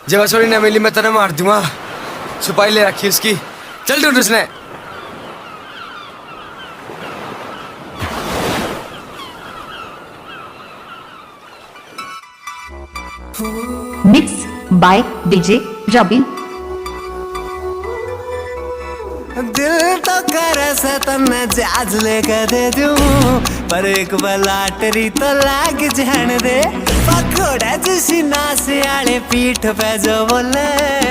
जब असोरी न मिली मैं तेरे मार दूंगा। छुपाई ले रखी उसकी, चल ढूंढ उसने। Mix by DJ Ravi. दिल तो करे से तन्ने जाज लेकर दे दूं, पर एक बलाटरी तो लाग जान दे। पकोड़ा जिसी नासे आले पीठ पे जो बोले,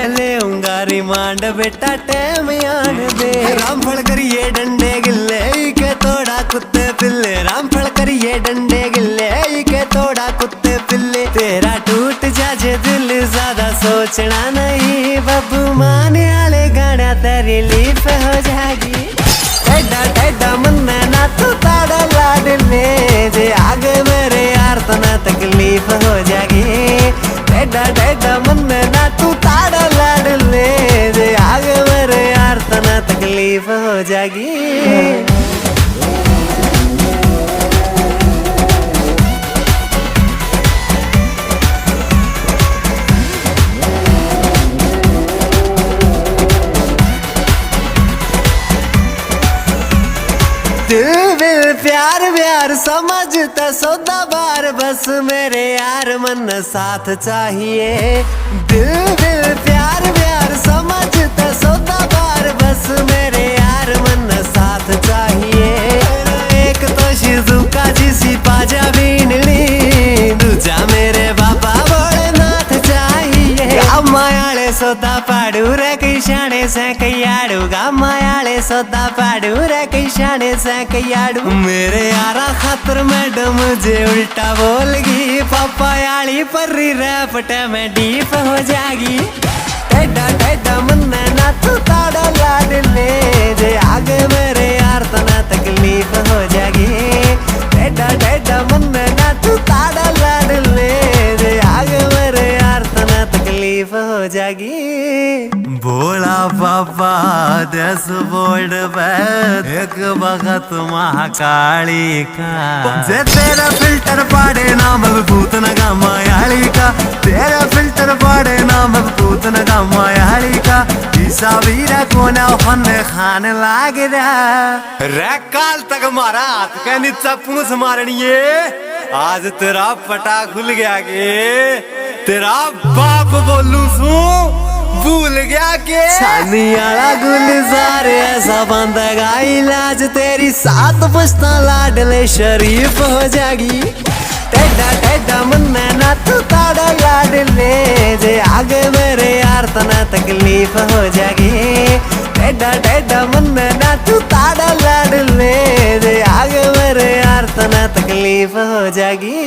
लेऊंगा रिमांड बेटा टाइम आन दे। रामफल करिए डंडे गिल्ले के तोड़ा कुत्ते पिल्ले, रामफल करिए डंडे गिल्ले के तोड़ा कुत्ते पिल्ले। तेरा टूट जाजे दिल ज्यादा सोचना नहीं, बब्बू माने आले गाना तेरी लीफ हो जाएगी। टेढ़ा टेढ़ा मुन्ना ना तू ताड़ा लाड ले, जे आगे मेरे यार तो ना तकलीफ हो जाएगी। टेढ़ा टेढ़ा मुन्ना ना तू ताड़ा लाड ले, जे आगे मेरे यार तो ना तकलीफ हो जाएगी। दिल प्यार व्यार समझता सौदा बार, बस मेरे यार मन साथ चाहिए। दिल प्यार व्यार समझता सौदा बार, बस मेरे यार मन साथ चाहिए। एक तो शिजुका जिसी पाजा बीनली, दूजा मेरे बाबा भोलेनाथ चाहिए। मायाले सोदा पाड़ू रे किशाने से कयाड़ू, गा मायाले सोदा पाड़ू रे किशाने से कयाड़ू। मेरे यारा खातर मैडम जे उल्टा बोलगी, पापा याली पर्री रैपटे में डीप हो जाएगी। टेढ़ा टेढ़ा मुन्ना ना तू ताड़ा लाड ले, जे आगे मेरे यार तो ना तकलीफ हो जाएगी। टेढ़ा टेढ़ा मुन्ना ना तू ताड़ा लाड ले, जे आगे मेरे यार तो ना तकलीफ हो जाएगी। भोला बाबा डैशबोर्ड पे एक वक्त महाकाली का, जे तेरा फिल्टर पाड़े नाम भूत नगा मायाली का। तेरा फिल्टर पाड़े नाम भूत नगा मायाली का। ईसा वीरा कोना फन खान लाग रहा रे। काल तक मारा हाथ के नीचा पूछ मारनी है, आज तेरा पटा खुल गया के तेरा बाप बोलू सू भूल गया के। छानी आला गुलजार ऐसा बंदेगा इलाज, तेरी सात पुश्ता लाडले शरीफ हो जाएगी। टेढ़ा टेढ़ा मुन्ना ना तू ताड़ा लाड ले, जे आगे मेरे यार तो ना तकलीफ हो जाएगी। टेढ़ा टेढ़ा मुन्ना ना तू ताड़ा लाड ले, जे आगे मेरे यार तो ना तकलीफ हो जाएगी।